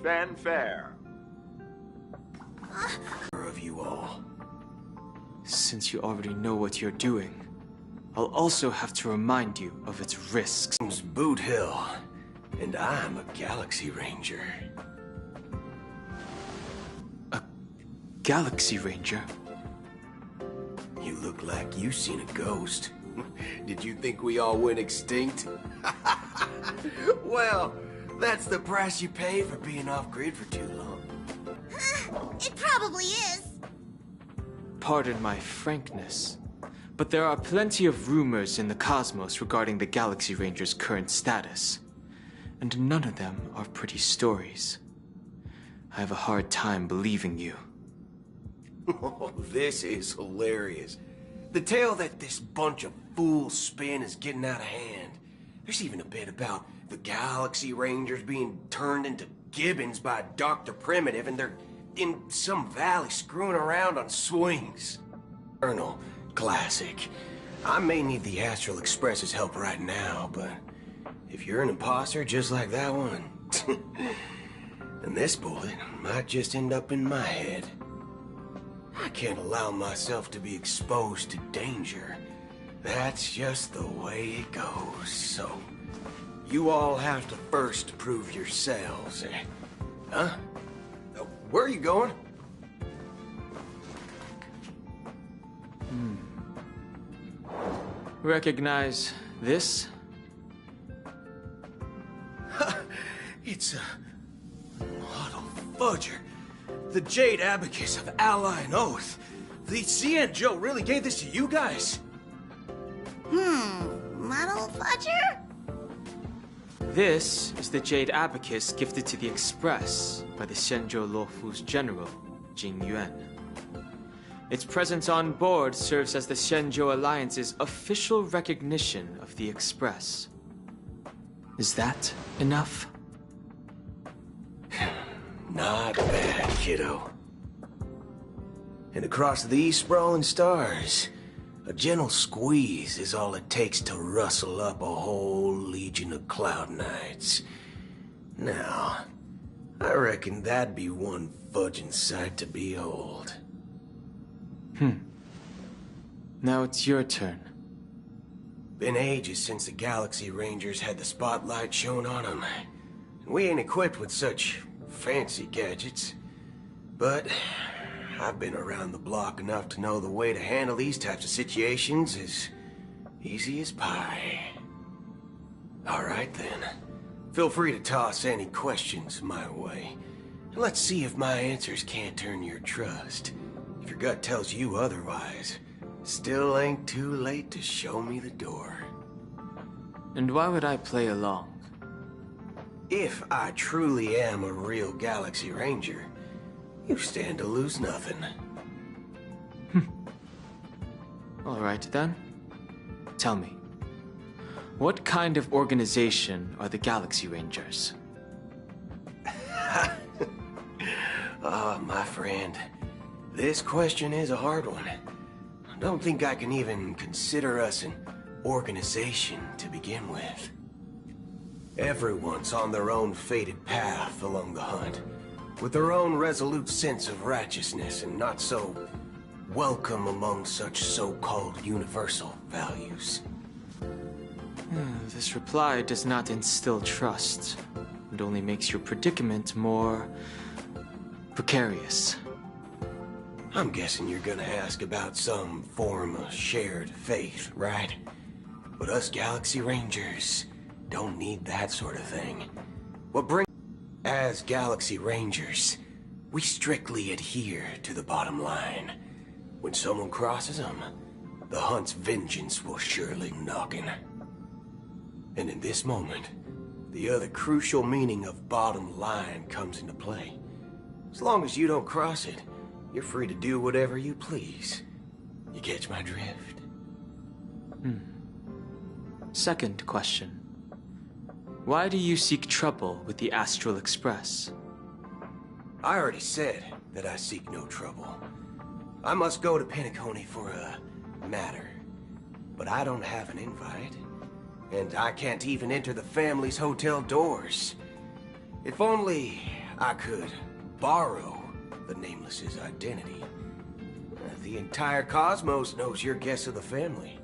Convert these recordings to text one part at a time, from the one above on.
fanfare. Of you all. Since you already know what you're doing, I'll also have to remind you of its risks. Name's Boot Hill, and I'm a Galaxy Ranger. A Galaxy Ranger? You look like you seen a ghost. Did you think we all went extinct? Well, that's the price you pay for being off-grid for too long. It probably is. Pardon my frankness, but there are plenty of rumors in the cosmos regarding the Galaxy Ranger's current status, and none of them are pretty stories. I have a hard time believing you. Oh, this is hilarious. The tale that this bunch of fools spin is getting out of hand. There's even a bit about the Galaxy Rangers being turned into gibbons by Dr. Primitive, and they're in some valley screwing around on swings. Colonel, classic. I may need the Astral Express's help right now, but if you're an imposter just like that one, then this bullet might just end up in my head. I can't allow myself to be exposed to danger. That's just the way it goes, so you all have to first prove yourselves. Huh? Where are you going? Recognize this? It's a Model Fudger. The Jade Abacus of Ally and Oath. The CN Joe really gave this to you guys? Model Fudger? This is the Jade Abacus gifted to the Express by the Shenzhou Luofu's general, Jing Yuan. Its presence on board serves as the Shenzhou Alliance's official recognition of the Express. Is that enough? Not bad, kiddo. And across these sprawling stars, a gentle squeeze is all it takes to rustle up a whole legion of Cloud Knights. Now, I reckon that'd be one fudging sight to behold. Now it's your turn. Been ages since the Galaxy Rangers had the spotlight shone on them. We ain't equipped with such fancy gadgets. But I've been around the block enough to know the way to handle these types of situations is easy as pie. Alright then. Feel free to toss any questions my way. Let's see if my answers can't turn your trust. If your gut tells you otherwise, still ain't too late to show me the door. And why would I play along? If I truly am a real Galaxy Ranger, you stand to lose nothing. Alright then. Tell me, what kind of organization are the Galaxy Rangers? My friend, this question is a hard one. I don't think I can even consider us an organization to begin with. Everyone's on their own fated path along the hunt, with their own resolute sense of righteousness and not so welcome among such so-called universal values. This reply does not instill trust. It only makes your predicament more precarious. I'm guessing you're gonna ask about some form of shared faith, right? But us Galaxy Rangers don't need that sort of thing. As Galaxy Rangers, we strictly adhere to the bottom line. When someone crosses them, the hunt's vengeance will surely knocking. And in this moment, the other crucial meaning of bottom line comes into play. As long as you don't cross it, you're free to do whatever you please. You catch my drift? Second question. Why do you seek trouble with the Astral Express? I already said that I seek no trouble. I must go to Penacony for a matter. But I don't have an invite. And I can't even enter the family's hotel doors. If only I could borrow the Nameless's identity. The entire cosmos knows your guess of the family.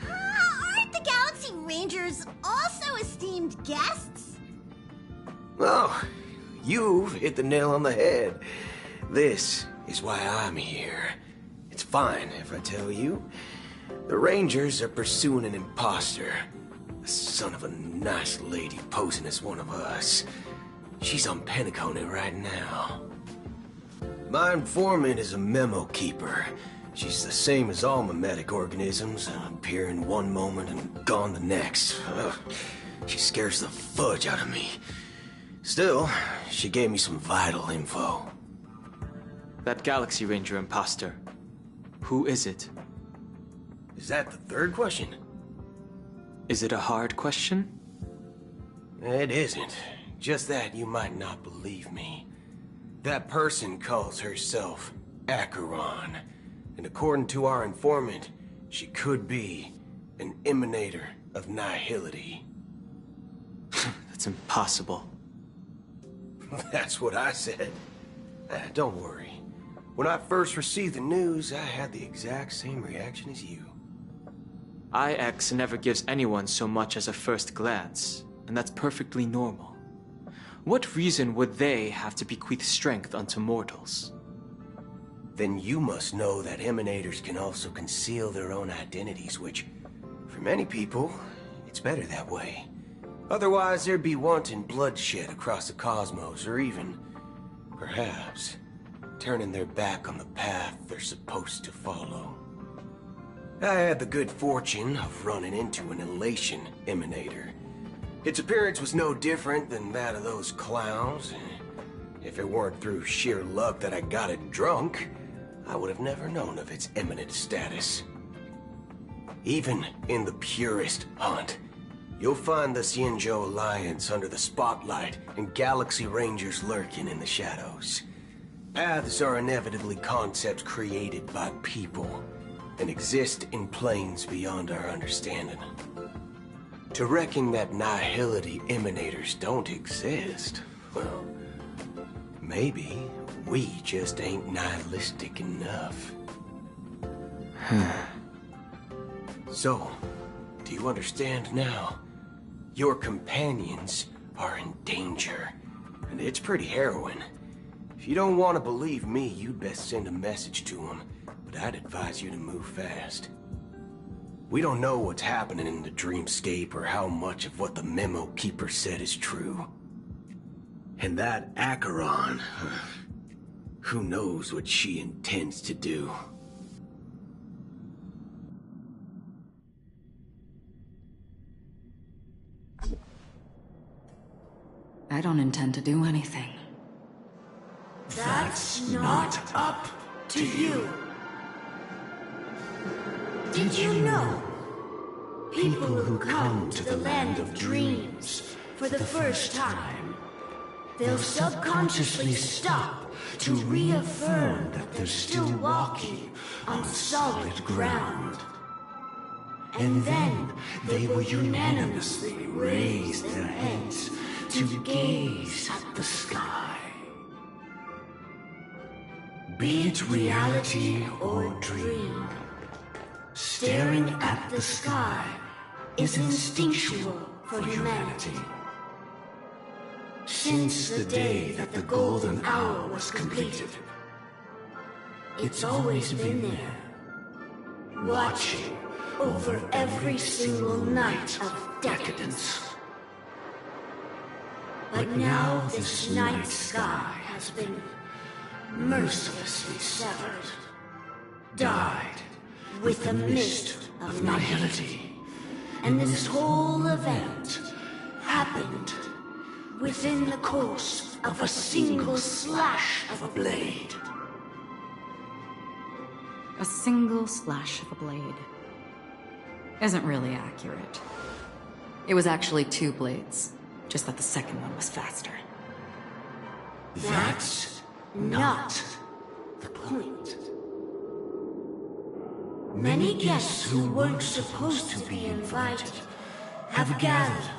Aren't the Galaxy Rangers also esteemed guests? Oh, you've hit the nail on the head. This is why I'm here. It's fine if I tell you. The Rangers are pursuing an imposter. The son of a nice lady posing as one of us. She's on Penacony right now. My informant is a memo keeper. She's the same as all mimetic organisms, appearing one moment and gone the next. Ugh, she scares the fudge out of me. Still, she gave me some vital info. That Galaxy Ranger imposter. Who is it? Is that the third question? Is it a hard question? It isn't. Just that you might not believe me. That person calls herself Acheron. And according to our informant, she could be an emanator of nihility. That's impossible. That's what I said. Don't worry. When I first received the news, I had the exact same reaction as you. IX never gives anyone so much as a first glance, and that's perfectly normal. What reason would they have to bequeath strength unto mortals? Then you must know that emanators can also conceal their own identities, which, for many people, it's better that way. Otherwise, there'd be wanton bloodshed across the cosmos, or even, perhaps, turning their back on the path they're supposed to follow. I had the good fortune of running into an elation emanator. Its appearance was no different than that of those clowns. If it weren't through sheer luck that I got it drunk, I would have never known of its eminent status. Even in the purest hunt, you'll find the Xianzhou Alliance under the spotlight and Galaxy Rangers lurking in the shadows. Paths are inevitably concepts created by people and exist in planes beyond our understanding. To reckon that nihility emanators don't exist, well, maybe we just ain't nihilistic enough. So, do you understand now? Your companions are in danger, and it's pretty harrowing. If you don't want to believe me, you'd best send a message to them, but I'd advise you to move fast. We don't know what's happening in the dreamscape or how much of what the memo keeper said is true. And that Acheron, who knows what she intends to do. I don't intend to do anything. That's not up to you. Did you know? People who come to the land of dreams for the first time, they'll subconsciously stop to reaffirm that they're still walking on solid ground. And then they will unanimously raise their heads to gaze at the sky. Be it reality or dream, staring at the sky is instinctual for humanity. Since the day that the golden hour was completed, it's always been there, watching over every single night of decadence. But now this night sky has been mercilessly severed, dyed with the mist of nihility. And this whole event happened within the course of a single slash of a blade. A single slash of a blade isn't really accurate. It was actually 2 blades, just that the second one was faster. That's not the point. Many guests who weren't supposed to be invited have gathered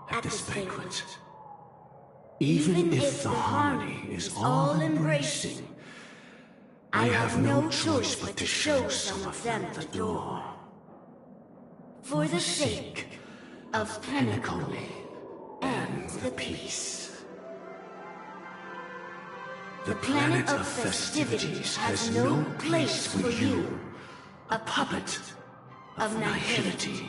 at this banquet. Even if the harmony is all-embracing, I have no choice but to show some of them the door. For the sake of Penacony and the peace. The planet of festivities has no place for you, a puppet of nihility.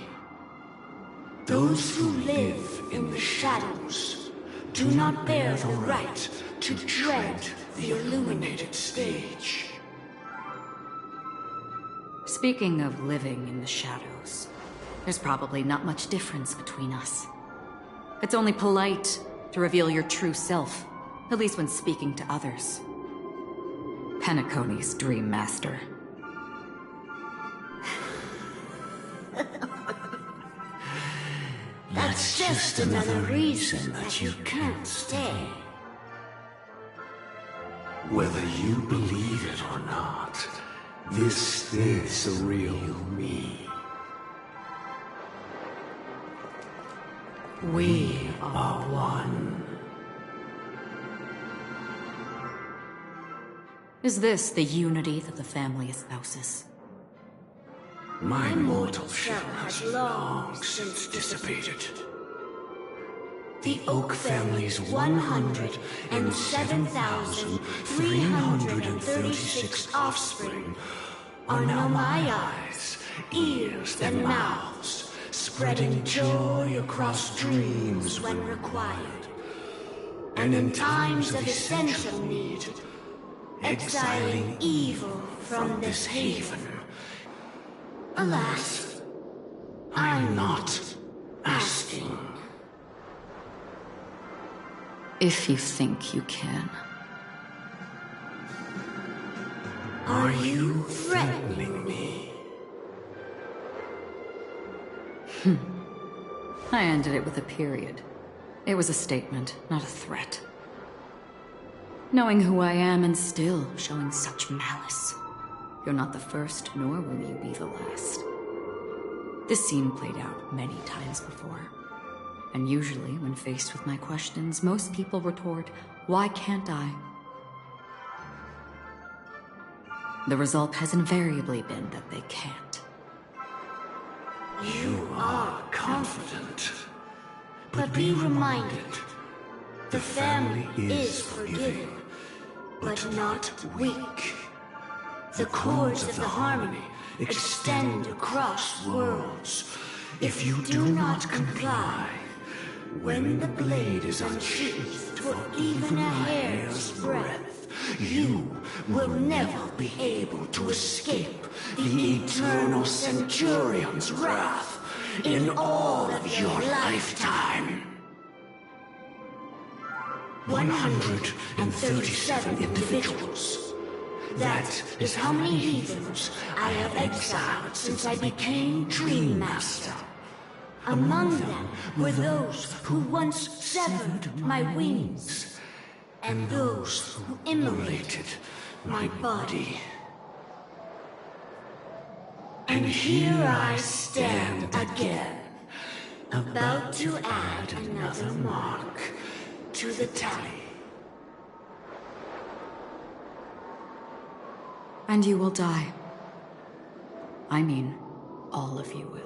Those who live in the shadows do not bear the right to tread the illuminated stage. Speaking of living in the shadows, there's probably not much difference between us. It's only polite to reveal your true self, at least when speaking to others. Penacony's Dream Master. That's just another reason that you can't stay. Whether you believe it or not, this is the real me. We are one. Is this the unity that the family espouses? My mortal shell has long since dissipated. The Oak family's 107,336 offspring are now my eyes, ears, and mouths, spreading joy across dreams when required, and in times of essential need, exiling evil from this haven. Alas, I'm not asking. If you think you can. Are you threatening me? I ended it with a period. It was a statement, not a threat. Knowing who I am and still showing such malice. You're not the first, nor will you be the last. This scene played out many times before. And usually, when faced with my questions, most people retort, "Why can't I?" The result has invariably been that they can't. You are confident. But be reminded, the family is forgiving, but not weak. The cords of the harmony extend across worlds. If you do not comply, when the blade is unsheathed for even a hair's breadth, you will never be able to escape the eternal Centurion's wrath in all of your lifetime. 137 individuals. That is how many heathens I have exiled since I became Dream Master. Among them were those who once severed my wings, and those who immolated my body. And here I stand again, about to add another mark to the tally. And you will die. I mean, all of you will.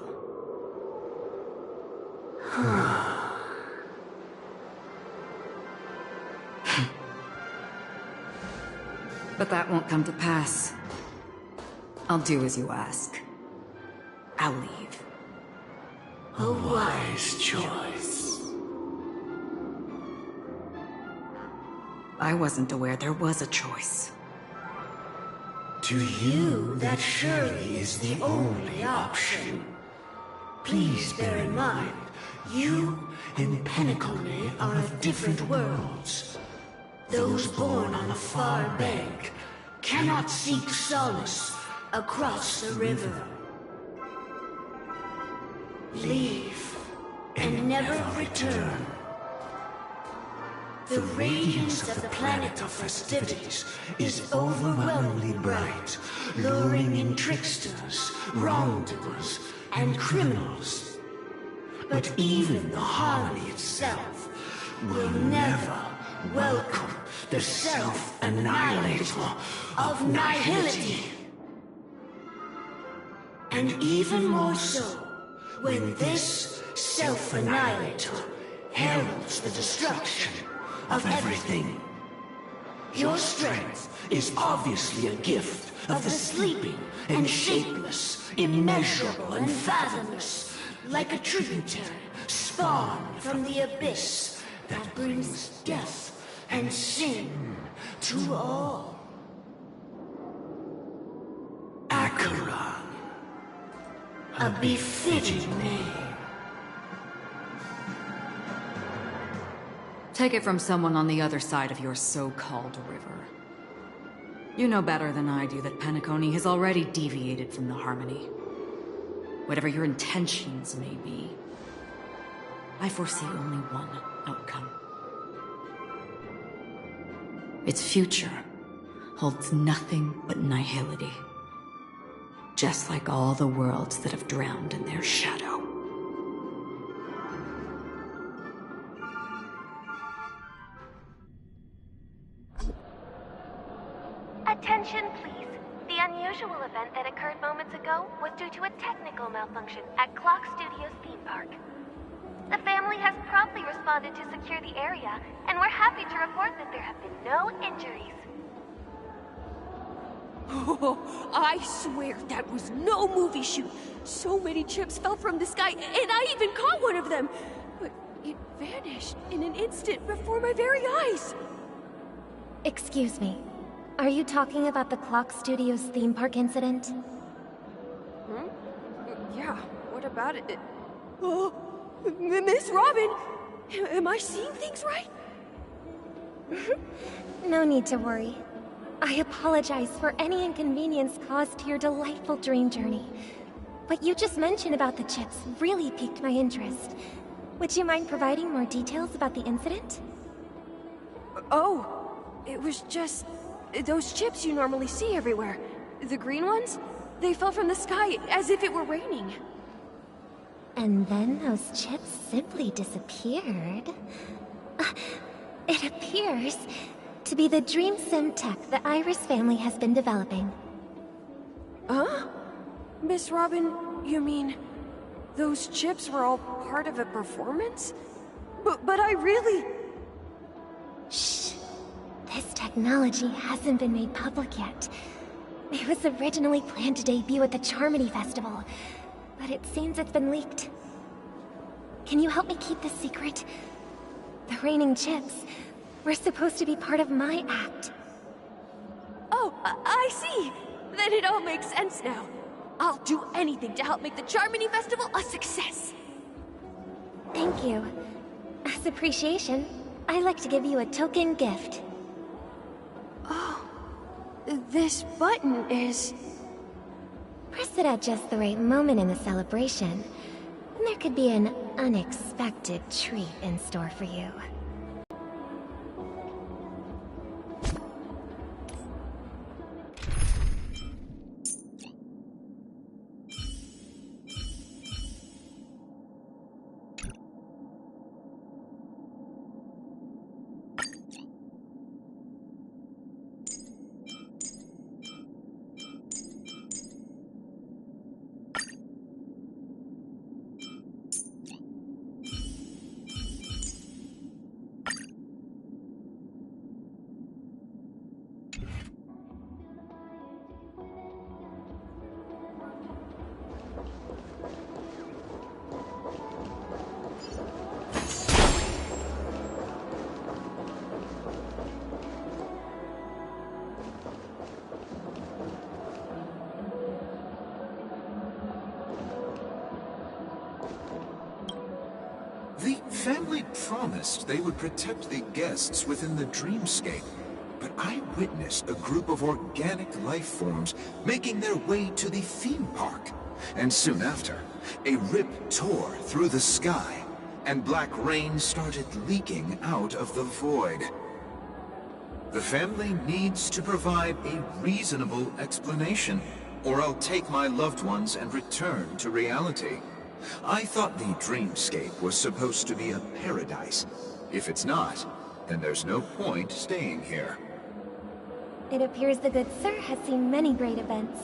But that won't come to pass. I'll do as you ask. I'll leave. A wise choice. I wasn't aware there was a choice. To you, that surely is the only option. Please bear in mind, you and Penacony are of different worlds. Those born on the far bank cannot seek solace across the river. Leave and never return. The radiance of the planet of festivities is overwhelmingly bright, luring in tricksters, wrongdoers, and criminals. But even the harmony itself will never Welcome, the self-annihilator of nihility. And even more so, when this self-annihilator heralds the destruction of everything. Your strength is obviously a gift of the sleeping and shapeless, immeasurable and fathomless, like a tributary spawned from the abyss that brings death and sin to all. Acheron, a befitting name. Take it from someone on the other side of your so-called river. You know better than I do that Penacony has already deviated from the Harmony. Whatever your intentions may be, I foresee only one outcome. Its future holds nothing but nihility. Just like all the worlds that have drowned in their shadow. Attention, please. The unusual event that occurred moments ago was due to a technical malfunction at Clock Studios theme park. The family has promptly responded to secure the area, and we're happy to report that there have been no injuries. Oh, I swear that was no movie shoot. So many chips fell from the sky, and I even caught one of them. But it vanished in an instant before my very eyes. Excuse me. Are you talking about the Clock Studios theme park incident? Hmm? Yeah, what about it? Oh, Miss Robin! Am I seeing things right? No need to worry. I apologize for any inconvenience caused to your delightful dream journey. What you just mentioned about the chips really piqued my interest. Would you mind providing more details about the incident? Oh, it was just those chips you normally see everywhere. The green ones? They fell from the sky as if it were raining. And then those chips simply disappeared. It appears to be the dream sim tech the Iris family has been developing. Huh? Miss Robin, you mean those chips were all part of a performance? But I really... Shh. This technology hasn't been made public yet. It was originally planned to debut at the Charmony Festival, but it seems it's been leaked. Can you help me keep this secret? The raining chips were supposed to be part of my act. Oh, I see! Then it all makes sense now. I'll do anything to help make the Charmony Festival a success! Thank you. As appreciation, I'd like to give you a token gift. Oh, this button is... Press it at just the right moment in the celebration, and there could be an unexpected treat in store for you. The family promised they would protect the guests within the dreamscape, but I witnessed a group of organic life forms making their way to the theme park. And soon after, a rip tore through the sky, and black rain started leaking out of the void. The family needs to provide a reasonable explanation, or I'll take my loved ones and return to reality. I thought the dreamscape was supposed to be a paradise. If it's not, then there's no point staying here. It appears the good sir has seen many great events.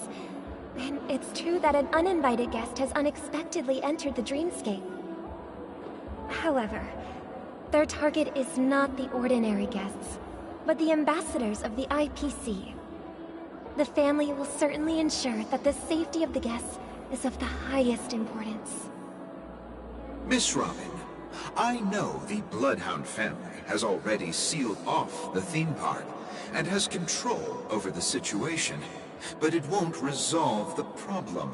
And it's true that an uninvited guest has unexpectedly entered the dreamscape. However, their target is not the ordinary guests, but the ambassadors of the IPC. The family will certainly ensure that the safety of the guests is of the highest importance. Miss Robin, I know the Bloodhound family has already sealed off the theme park and has control over the situation, but it won't resolve the problem.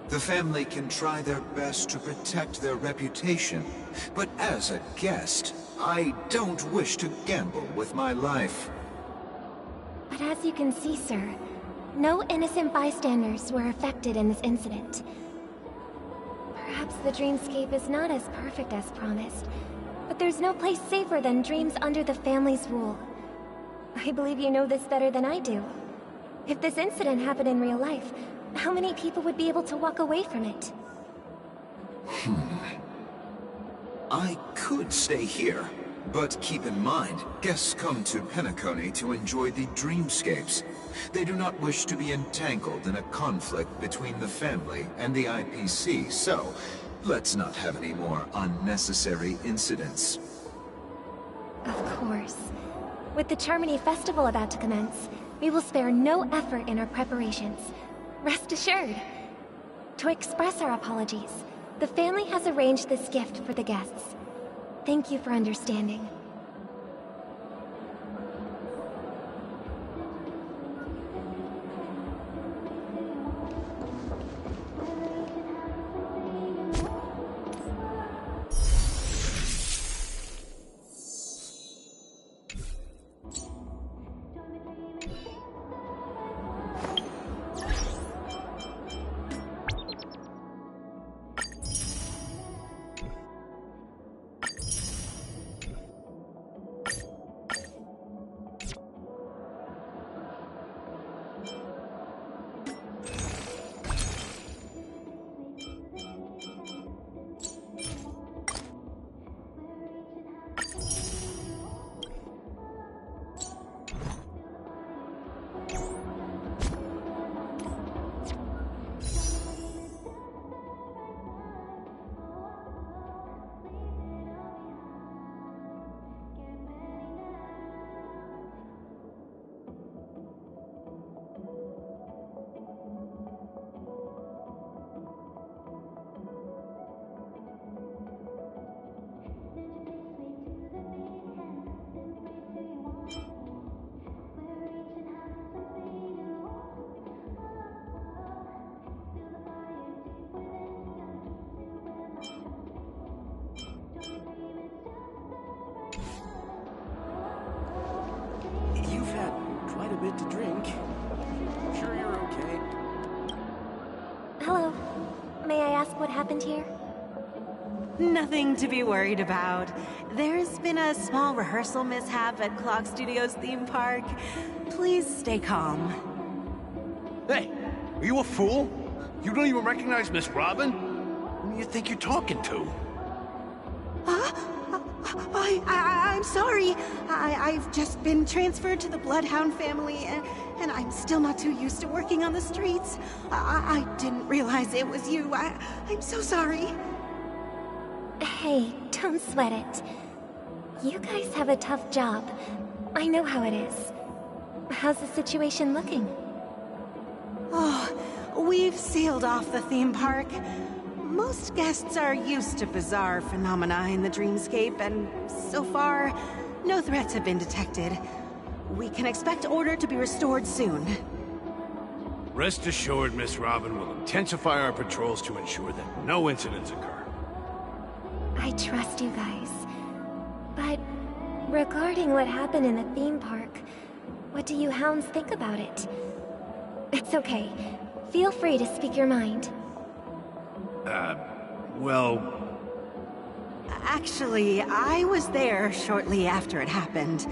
The family can try their best to protect their reputation, but as a guest, I don't wish to gamble with my life. But as you can see, sir, no innocent bystanders were affected in this incident. Perhaps the dreamscape is not as perfect as promised, but there's no place safer than dreams under the family's rule. I believe you know this better than I do. If this incident happened in real life, how many people would be able to walk away from it? I could stay here, but keep in mind, guests come to Penacony to enjoy the dreamscapes. They do not wish to be entangled in a conflict between the family and the IPC, so let's not have any more unnecessary incidents. Of course. With the Charmony Festival about to commence, we will spare no effort in our preparations. Rest assured. To express our apologies, the family has arranged this gift for the guests. Thank you for understanding. You've had quite a bit to drink. Sure you're okay? Hello. May I ask what happened here? Nothing to be worried about. There's been a small rehearsal mishap at Clock Studios theme park. Please stay calm. Hey, are you a fool? You don't even recognize Miss Robin? Who do you think you're talking to? I'm sorry. I've just been transferred to the Bloodhound family, and I'm still not too used to working on the streets. I didn't realize it was you. I'm so sorry. Hey, don't sweat it. You guys have a tough job. I know how it is. How's the situation looking? Oh, we've sealed off the theme park. Most guests are used to bizarre phenomena in the dreamscape, and so far, no threats have been detected. We can expect order to be restored soon. Rest assured, Miss Robin will intensify our patrols to ensure that no incidents occur. I trust you guys. But regarding what happened in the theme park, what do you hounds think about it? It's okay. Feel free to speak your mind. Well... Actually, I was there shortly after it happened.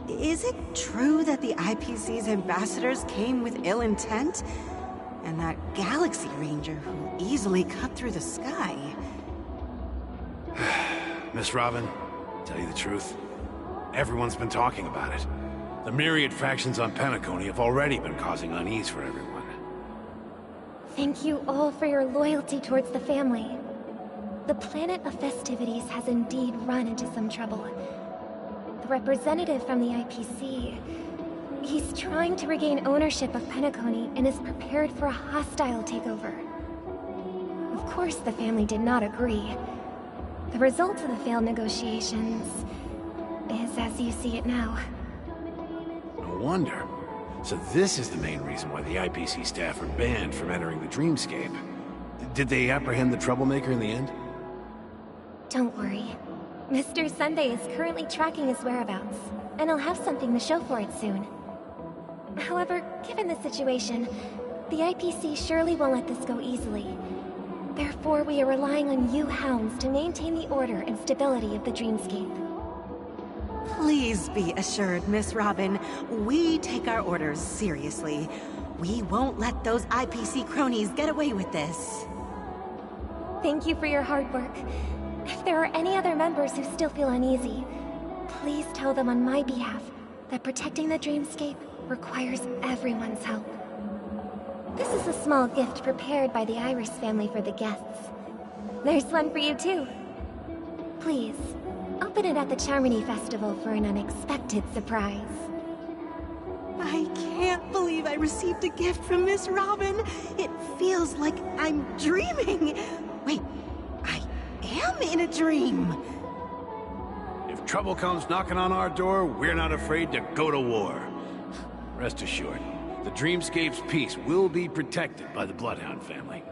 Is it true that the IPC's ambassadors came with ill intent? And that Galaxy Ranger who easily cut through the sky? Miss Robin, tell you the truth, Everyone's been talking about it. The myriad factions on Penacony have already been causing unease for everyone. Thank you all for your loyalty towards the family. The planet of festivities has indeed run into some trouble. The representative from the IPC... he's trying to regain ownership of Penacony and is prepared for a hostile takeover. Of course, the family did not agree. The result of the failed negotiations is as you see it now. No wonder. So this is the main reason why the IPC staff are banned from entering the Dreamscape. Did they apprehend the troublemaker in the end? Don't worry. Mr. Sunday is currently tracking his whereabouts, and he'll have something to show for it soon. However, given the situation, the IPC surely won't let this go easily. Therefore, we are relying on you hounds to maintain the order and stability of the Dreamscape. Please be assured, Miss Robin, we take our orders seriously. We won't let those IPC cronies get away with this. Thank you for your hard work. If there are any other members who still feel uneasy, please tell them on my behalf that protecting the Dreamscape requires everyone's help. This is a small gift prepared by the Iris family for the guests. There's one for you too. Please, open it at the Charmony Festival for an unexpected surprise. I can't believe I received a gift from Miss Robin. It feels like I'm dreaming. Wait, I am in a dream. If trouble comes knocking on our door, we're not afraid to go to war. Rest assured, the Dreamscape's peace will be protected by the Bloodhound family.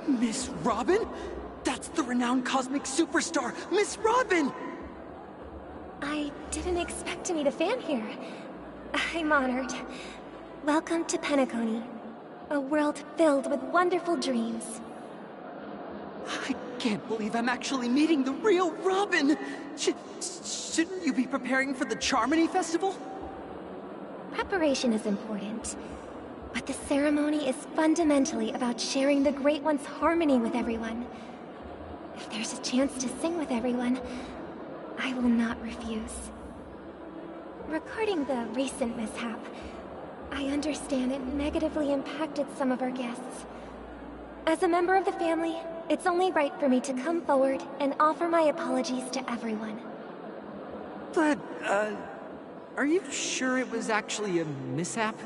Miss Robin? That's the renowned cosmic superstar, Miss Robin! I didn't expect to meet a fan here. I'm honored. Welcome to Penacony, a world filled with wonderful dreams. I can't believe I'm actually meeting the real Robin! Shouldn't you be preparing for the Charmony Festival? Preparation is important, but the ceremony is fundamentally about sharing the Great One's harmony with everyone. If there's a chance to sing with everyone, I will not refuse. Regarding the recent mishap, I understand it negatively impacted some of our guests. As a member of the family, it's only right for me to come forward and offer my apologies to everyone. But, are you sure it was actually a mishap?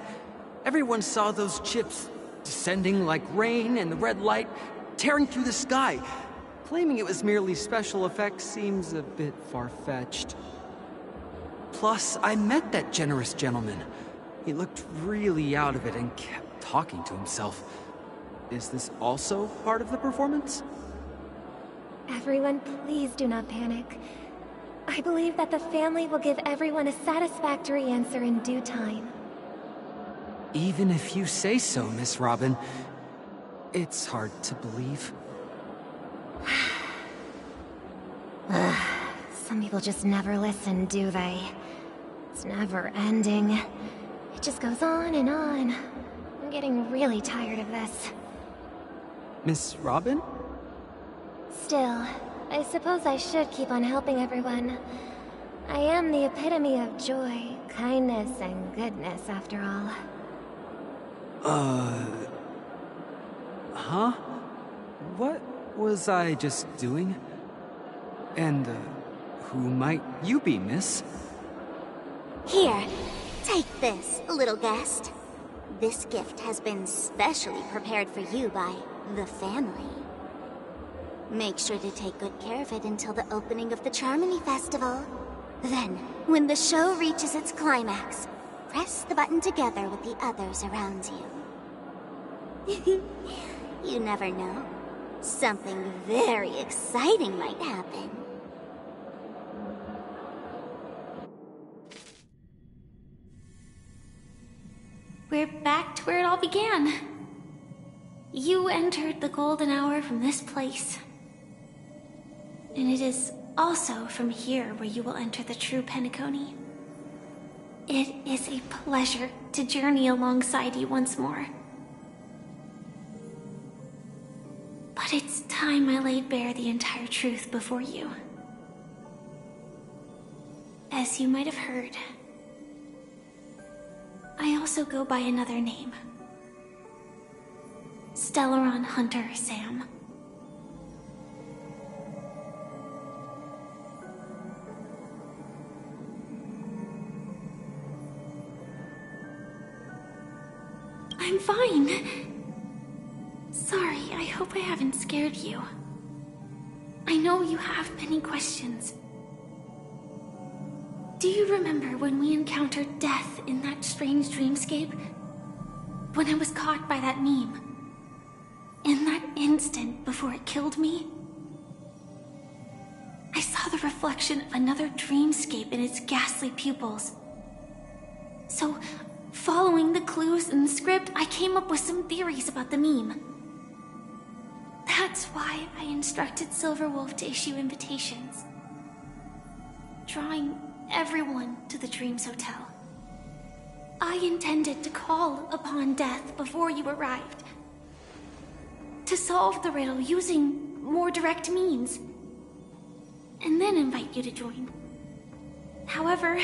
Everyone saw those chips descending like rain and the red light tearing through the sky. Claiming it was merely special effects seems a bit far-fetched. Plus, I met that generous gentleman. He looked really out of it and kept talking to himself. Is this also part of the performance? Everyone, please do not panic. I believe that the family will give everyone a satisfactory answer in due time. Even if you say so, Miss Robin, it's hard to believe. Some people just never listen, do they? It's never ending. It just goes on and on. I'm getting really tired of this. Miss Robin? Still, I suppose I should keep on helping everyone. I am the epitome of joy, kindness, and goodness, after all. Huh? What was I just doing? And, who might you be, miss? Here, take this, little guest. This gift has been specially prepared for you by the family. Make sure to take good care of it until the opening of the Charmony Festival. Then, when the show reaches its climax, press the button together with the others around you. You never know. Something very exciting might happen. We're back to where it all began. You entered the golden hour from this place. And it is also from here where you will enter the true Penacony. It is a pleasure to journey alongside you once more. But it's time I laid bare the entire truth before you. As you might have heard, I also go by another name. Keldourin Hunter Sam. I'm fine. Sorry, I hope I haven't scared you. I know you have many questions. Do you remember when we encountered death in that strange dreamscape? When I was caught by that meme? In that instant before it killed me? I saw the reflection of another dreamscape in its ghastly pupils. So, following the clues in the script, I came up with some theories about the meme. That's why I instructed Silverwolf to issue invitations, drawing everyone to the Dreams Hotel. I intended to call upon death before you arrived, to solve the riddle using more direct means, and then invite you to join. However,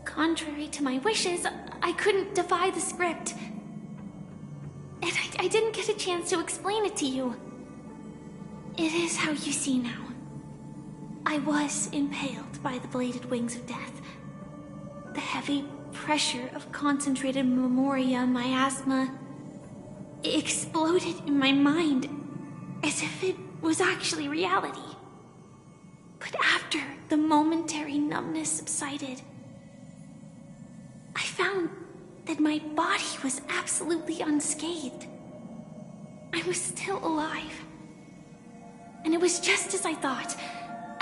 contrary to my wishes, I couldn't defy the script. And I didn't get a chance to explain it to you. It is how you see now. I was impaled by the bladed wings of death. The heavy pressure of concentrated memoria miasma exploded in my mind as if it was actually reality. But after the momentary numbness subsided, I found that my body was absolutely unscathed. I was still alive. And it was just as I thought.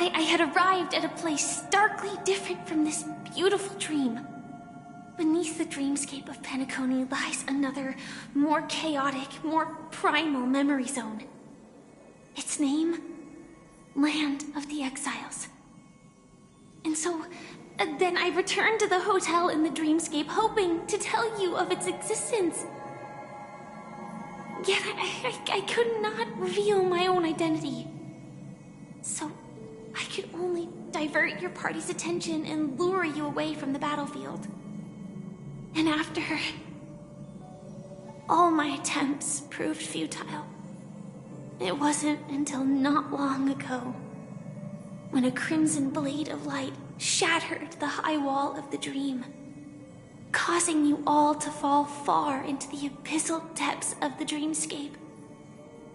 I had arrived at a place starkly different from this beautiful dream. Beneath the dreamscape of Penacony lies another, more chaotic, more primal memory zone. Its name? Land of the Exiles. And so, then I returned to the hotel in the dreamscape, hoping to tell you of its existence. Yet I could not reveal my own identity. So, I could only divert your party's attention and lure you away from the battlefield. And after, all my attempts proved futile. It wasn't until not long ago, when a crimson blade of light shattered the high wall of the dream, causing you all to fall far into the abyssal depths of the dreamscape,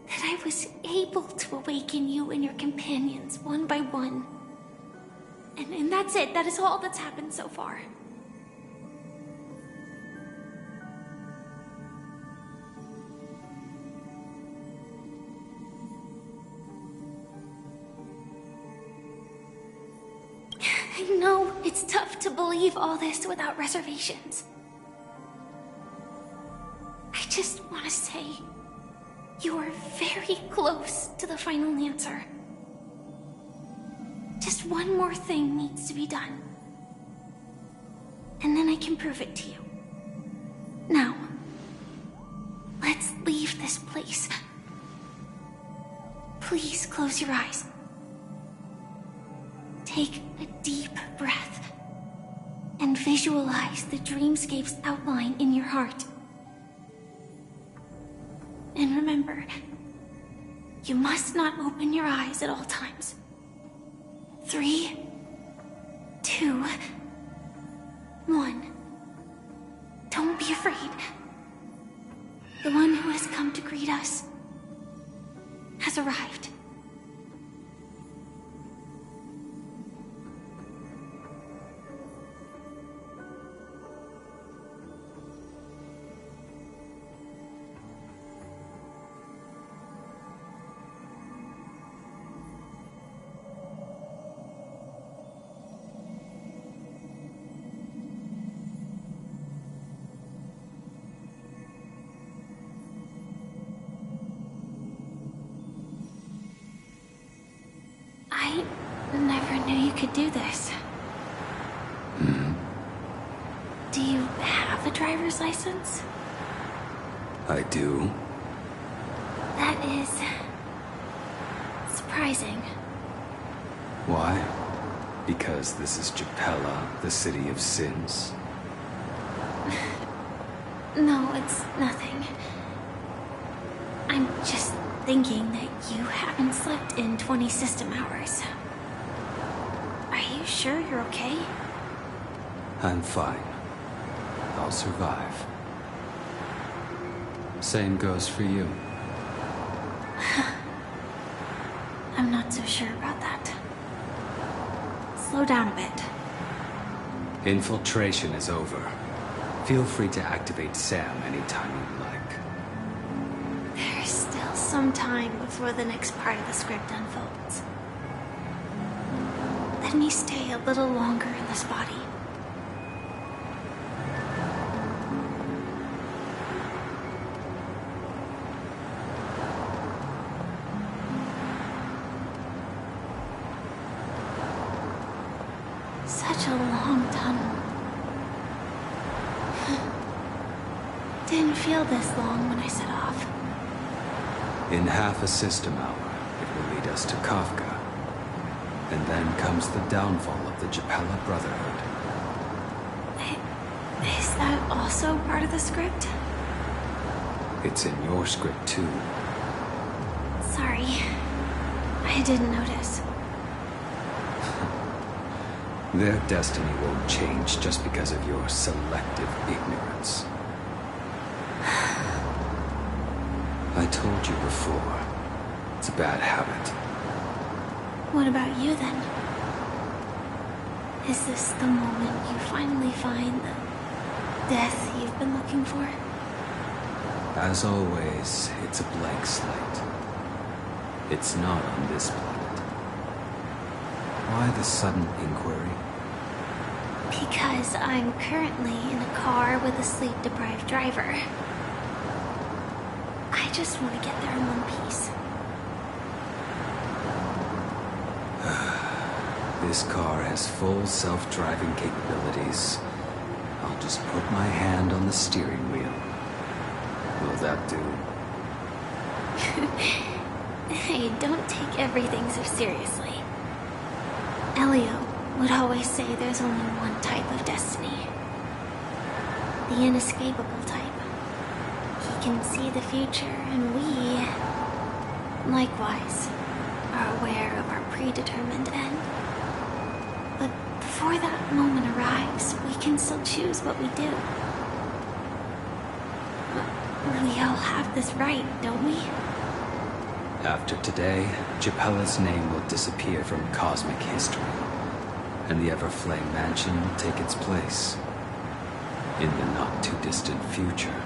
that I was able to awaken you and your companions one by one. And that's it. That is all that's happened so far. I know it's tough to believe all this without reservations. I just want to say, you are very close to the final answer. Just one more thing needs to be done. And then I can prove it to you. Now, let's leave this place. Please close your eyes. Take a deep breath and visualize the dreamscape's outline in your heart. And remember, you must not open your eyes at all times. 3, 2, 1. Don't be afraid. The one who has come to greet us has arrived. never knew you could do this. Do you have a driver's license? I do. That is... surprising. Why? Because this is Japella, the city of sins? No, it's nothing. I'm just thinking that you haven't slept in 20 system hours. Are you sure you're okay? I'm fine. I'll survive. Same goes for you. I'm not so sure about that. Slow down a bit. Infiltration is over. Feel free to activate Sam anytime you like. There's still some time before the next part of the script unfolds. Let me stay a little longer in this body. Such a long tunnel. Didn't feel this long when I set off. In half a system hour, it will lead us to Kafka. And then comes the downfall of the Japella Brotherhood. Is that also part of the script? It's in your script too. Sorry. I didn't notice. Their destiny won't change just because of your selective ignorance. I told you before, it's a bad habit. What about you then? Is this the moment you finally find the death you've been looking for? As always, it's a blank slate. It's not on this planet. Why the sudden inquiry? Because I'm currently in a car with a sleep-deprived driver. I just want to get there in one piece. This car has full self-driving capabilities. I'll just put my hand on the steering wheel. Will that do? Hey, don't take everything so seriously. Elio would always say there's only one type of destiny. The inescapable type. He can see the future, and we, likewise, are aware of our predetermined end. But before that moment arrives, we can still choose what we do. We all have this right, don't we? After today, Japella's name will disappear from cosmic history, and the Everflame Mansion will take its place. In the not-too-distant future,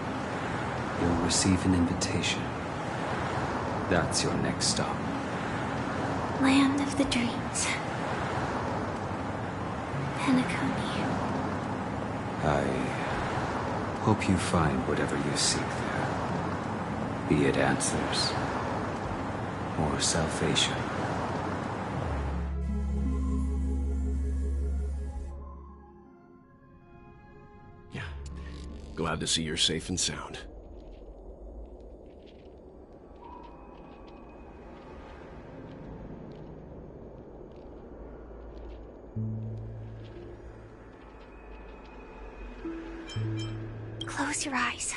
you'll receive an invitation. That's your next stop. Land of the Dreams. Penacony. I hope you find whatever you seek there. Be it answers or salvation. Yeah. Glad to see you're safe and sound. Close your eyes.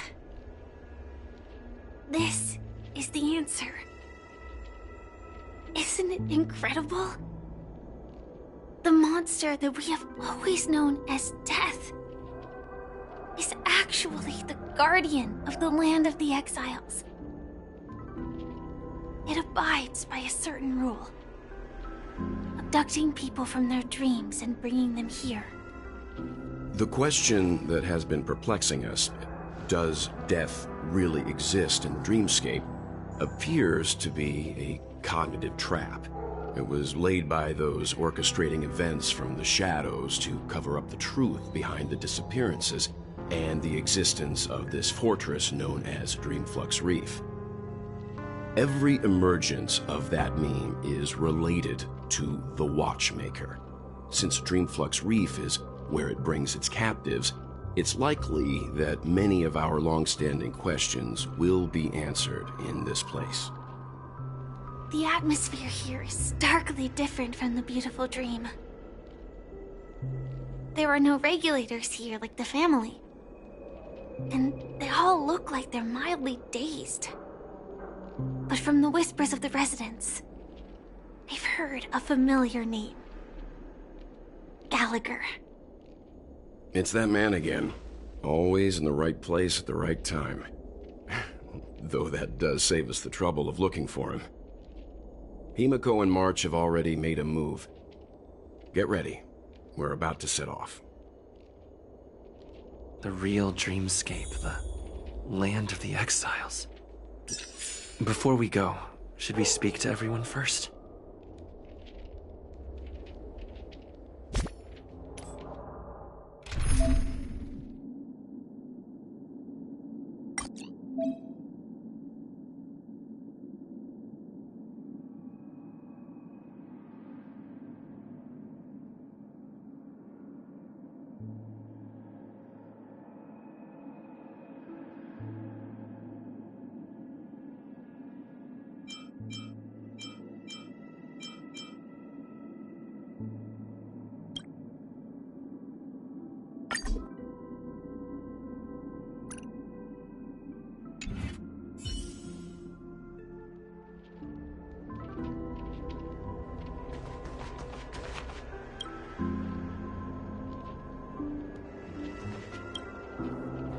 This is the answer. Isn't it incredible? The monster that we have always known as Death is actually the guardian of the land of the exiles. It abides by a certain rule, abducting people from their dreams and bringing them here. The question that has been perplexing us, does death really exist in the dreamscape, appears to be a cognitive trap. It was laid by those orchestrating events from the shadows to cover up the truth behind the disappearances and the existence of this fortress known as Dreamflux Reef. Every emergence of that meme is related to the Watchmaker. Since Dreamflux Reef is where it brings its captives, it's likely that many of our long-standing questions will be answered in this place. The atmosphere here is starkly different from the beautiful dream. There are no regulators here like the family. And they all look like they're mildly dazed. But from the whispers of the residents, they've heard a familiar name. Gallagher. It's that man again. Always in the right place at the right time. Though that does save us the trouble of looking for him. Himiko and March have already made a move. Get ready. We're about to set off. The real dreamscape, the land of the exiles. Before we go, should we speak to everyone first?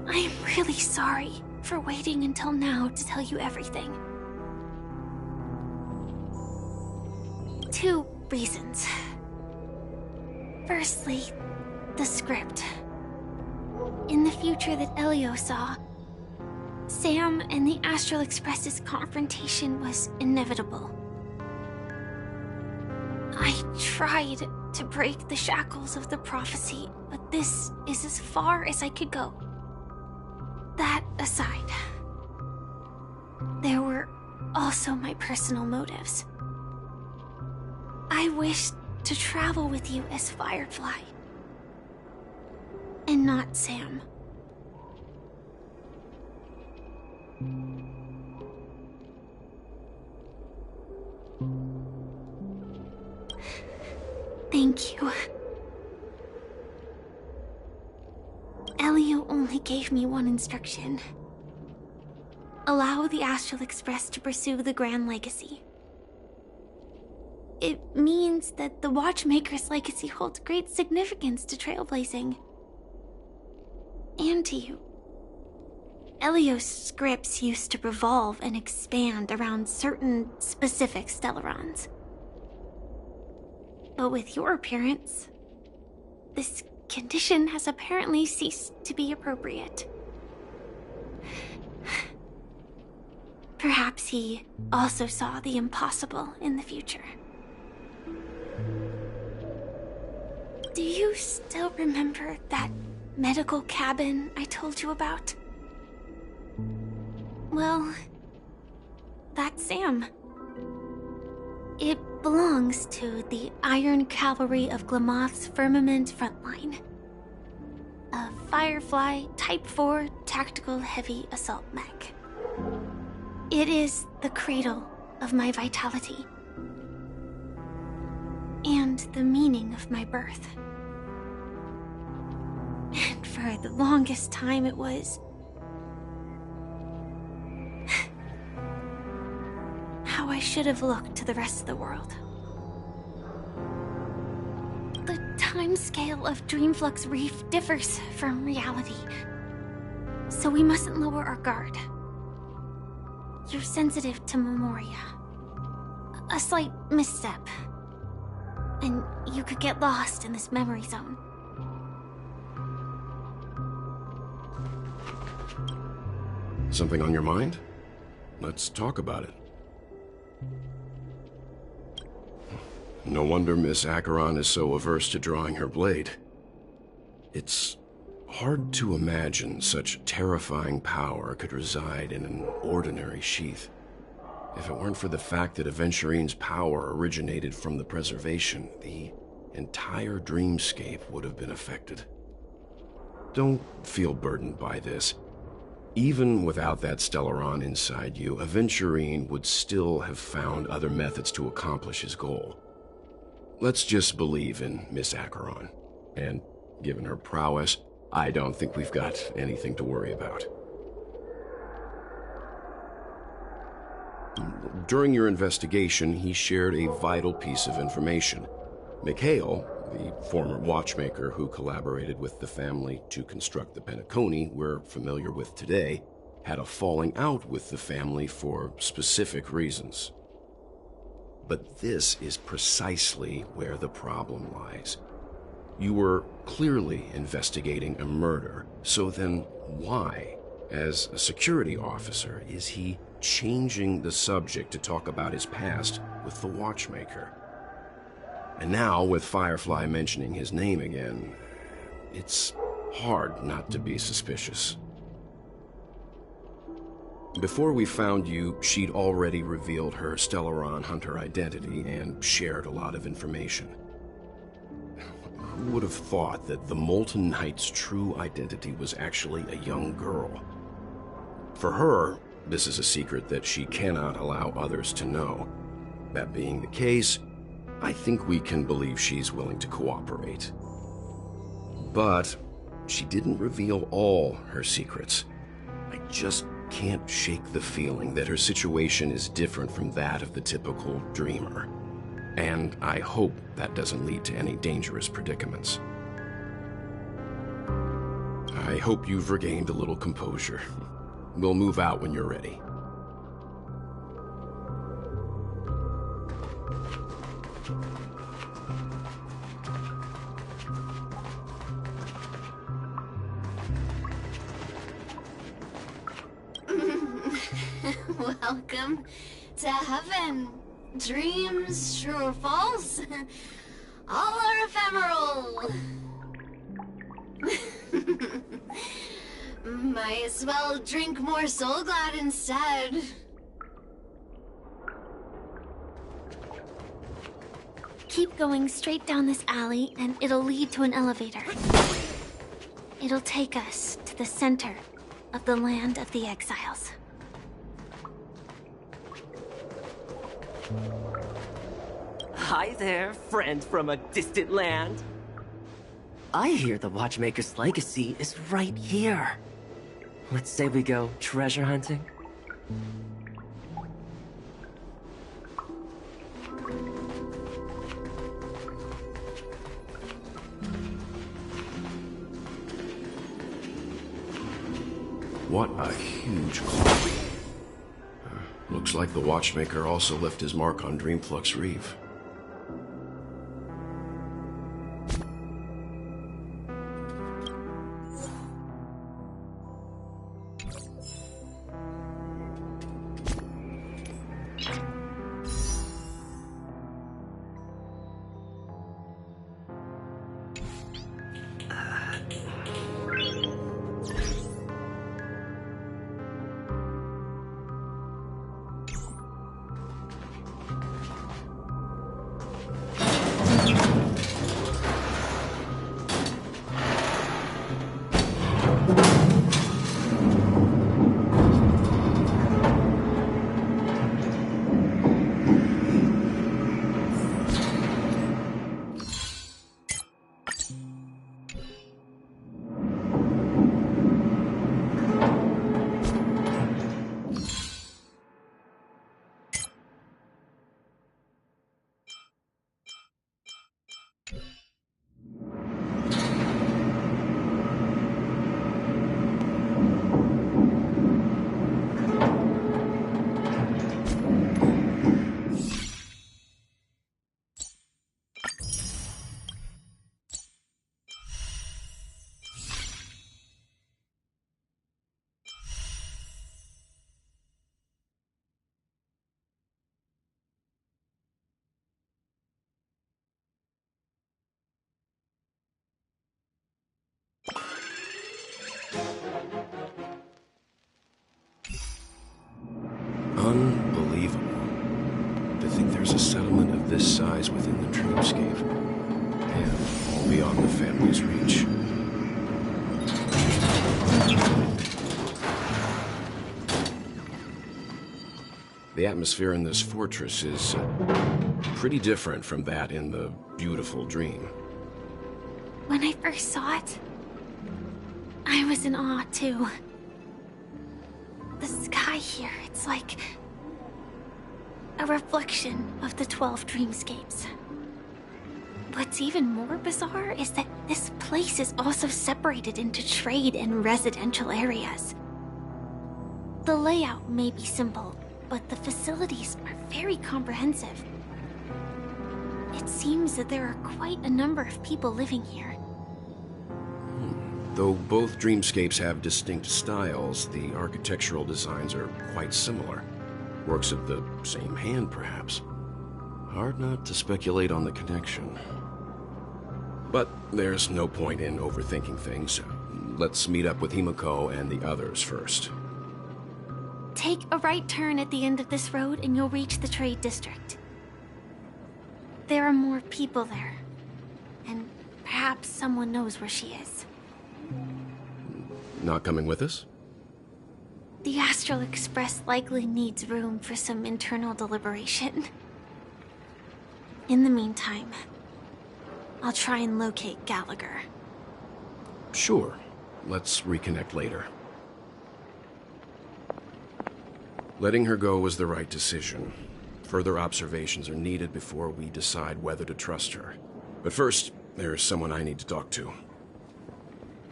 I'm really sorry for waiting until now to tell you everything. 2 reasons. Firstly, the script. In the future that Elio saw, Sam and the Astral Express's confrontation was inevitable. I tried to break the shackles of the prophecy, but this is as far as I could go. That aside, there were also my personal motives. I wished to travel with you as Firefly, and not Sam. Thank you. Elio only gave me one instruction. Allow the Astral Express to pursue the Grand Legacy. It means that the Watchmaker's legacy holds great significance to trailblazing. And to you. Elio's scripts used to revolve and expand around certain specific Stellarons. But with your appearance, this condition has apparently ceased to be appropriate. Perhaps he also saw the impossible in the future. Do you still remember that medical cabin I told you about? Well, that's Sam. It belongs to the Iron Cavalry of Glamoth's Firmament Frontline. A Firefly Type 4 tactical heavy assault mech. It is the cradle of my vitality. And the meaning of my birth. And for the longest time it was how I should have looked to the rest of the world. The timescale of Dreamflux Reef differs from reality, so we mustn't lower our guard. You're sensitive to Memoria. A slight misstep, and you could get lost in this memory zone. Something on your mind? Let's talk about it. No wonder Miss Acheron is so averse to drawing her blade. It's hard to imagine such terrifying power could reside in an ordinary sheath. If it weren't for the fact that Aventurine's power originated from the preservation, the entire dreamscape would have been affected. Don't feel burdened by this. Even without that Stellaron inside you, Aventurine would still have found other methods to accomplish his goal. Let's just believe in Miss Acheron. And given her prowess, I don't think we've got anything to worry about. During your investigation, he shared a vital piece of information. Mikhail, the former watchmaker who collaborated with the family to construct the Penacony we're familiar with today, had a falling out with the family for specific reasons. But this is precisely where the problem lies. You were clearly investigating a murder, so then why, as a security officer, is he changing the subject to talk about his past with the watchmaker? And now, with Firefly mentioning his name again, it's hard not to be suspicious. Before we found you, she'd already revealed her Stellaron Hunter identity and shared a lot of information. Who would have thought that the Molten Knight's true identity was actually a young girl? For her, this is a secret that she cannot allow others to know. That being the case, I think we can believe she's willing to cooperate. But she didn't reveal all her secrets. I just can't shake the feeling that her situation is different from that of the typical dreamer. And I hope that doesn't lead to any dangerous predicaments. I hope you've regained a little composure. We'll move out when you're ready. Welcome to heaven. Dreams, true or false, all are ephemeral. Might as well drink more Soul Glad instead. Keep going straight down this alley, and it'll lead to an elevator. It'll take us to the center of the land of the exiles. Hi there, friend from a distant land. I hear the Watchmaker's legacy is right here. Let's say we go treasure hunting. What a huge clock. Looks like the Watchmaker also left his mark on Dreamflux Reef. a settlement of this size within the dreamscape, and all beyond the family's reach. The atmosphere in this fortress is pretty different from that in the beautiful dream. When I first saw it, I was in awe too. The sky here, it's like a reflection of the 12 dreamscapes. What's even more bizarre is that this place is also separated into trade and residential areas. The layout may be simple, but the facilities are very comprehensive. It seems that there are quite a number of people living here. Though both dreamscapes have distinct styles, the architectural designs are quite similar. Works of the same hand, perhaps. Hard not to speculate on the connection. But there's no point in overthinking things. Let's meet up with Himiko and the others first. Take a right turn at the end of this road and you'll reach the trade district. There are more people there. And perhaps someone knows where she is. Not coming with us? The Astral Express likely needs room for some internal deliberation. In the meantime, I'll try and locate Gallagher. Sure. Let's reconnect later. Letting her go was the right decision. Further observations are needed before we decide whether to trust her. But first, there's someone I need to talk to.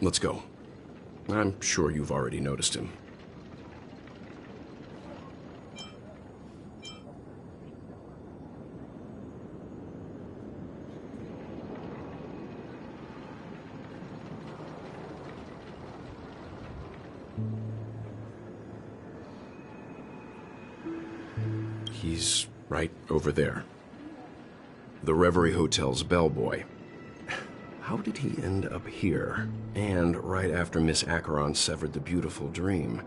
Let's go. I'm sure you've already noticed him. He's right over there. The Reverie Hotel's bellboy. How did he end up here? And right after Miss Acheron severed the beautiful dream.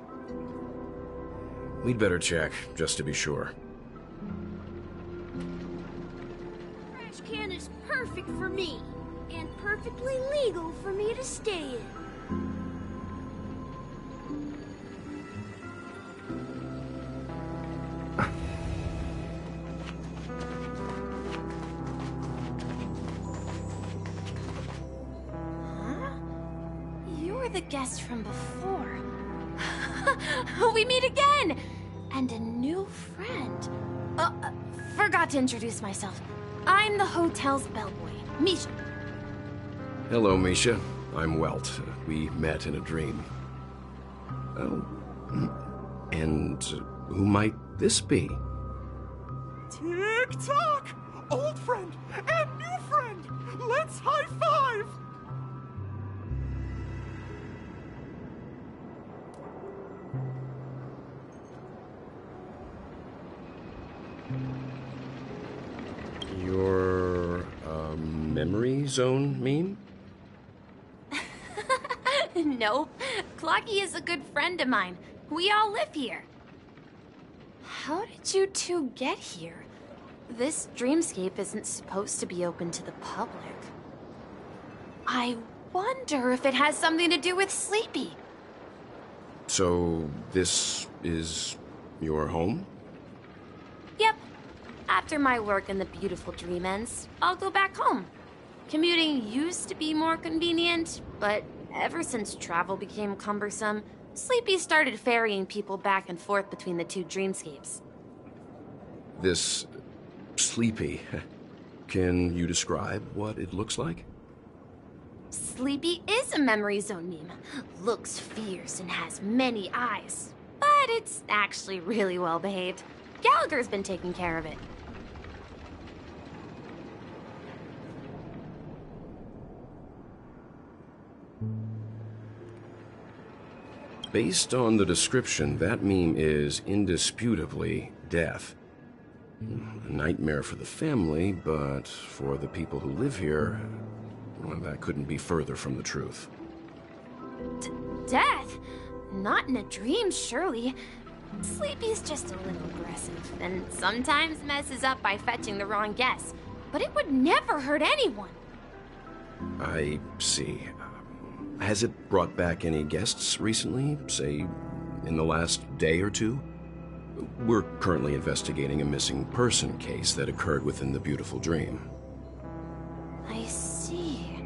We'd better check, just to be sure. Trash can is perfect for me, and perfectly legal for me to stay in. The guest from before. We meet again! And a new friend. Forgot to introduce myself. I'm the hotel's bellboy, Misha. Hello, Misha. I'm Welt. We met in a dream. Oh. And who might this be? Tick-tock! Old friend and new friend! Let's high-five! Your, memory zone meme? Nope. Clocky is a good friend of mine. We all live here. How did you two get here? This dreamscape isn't supposed to be open to the public. I wonder if it has something to do with Sleepy. So, this is your home? Yep. After my work in the beautiful dream ends, I'll go back home. Commuting used to be more convenient, but ever since travel became cumbersome, Sleepy started ferrying people back and forth between the two dreamscapes. This Sleepy. Can you describe what it looks like? Sleepy is a memory zone meme. Looks fierce and has many eyes. But it's actually really well behaved. Gallagher's been taking care of it. Based on the description, that meme is indisputably death. A nightmare for the family, but for the people who live here, well, that couldn't be further from the truth. Death? Not in a dream, surely. Sleepy's just a little aggressive, and sometimes messes up by fetching the wrong guess. But it would never hurt anyone. I see. Has it brought back any guests recently? Say, in the last day or two? We're currently investigating a missing person case that occurred within the beautiful dream. I see.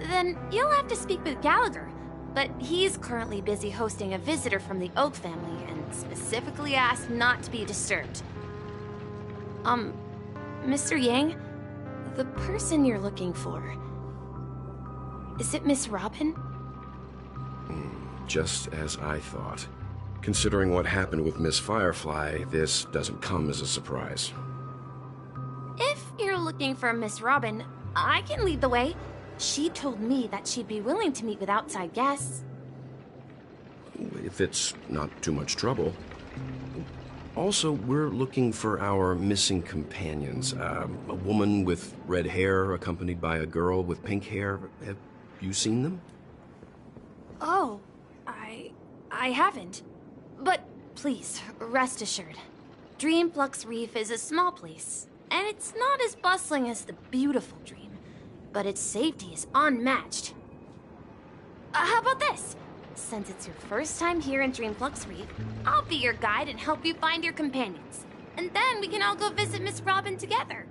Then you'll have to speak with Gallagher. But he's currently busy hosting a visitor from the Oak family and specifically asked not to be disturbed. Mr. Yang, the person you're looking for, is it Miss Robin? Just as I thought. Considering what happened with Miss Firefly, this doesn't come as a surprise. If you're looking for Miss Robin, I can lead the way. She told me that she'd be willing to meet with outside guests. If it's not too much trouble. Also, we're looking for our missing companions. A woman with red hair accompanied by a girl with pink hair. Have you seen them? Oh, I haven't. But please, rest assured. Dreamflux Reef is a small place, and it's not as bustling as the beautiful Dream, but its safety is unmatched. How about this? Since it's your first time here in Dreamflux Reef, I'll be your guide and help you find your companions. And then we can all go visit Miss Robin together.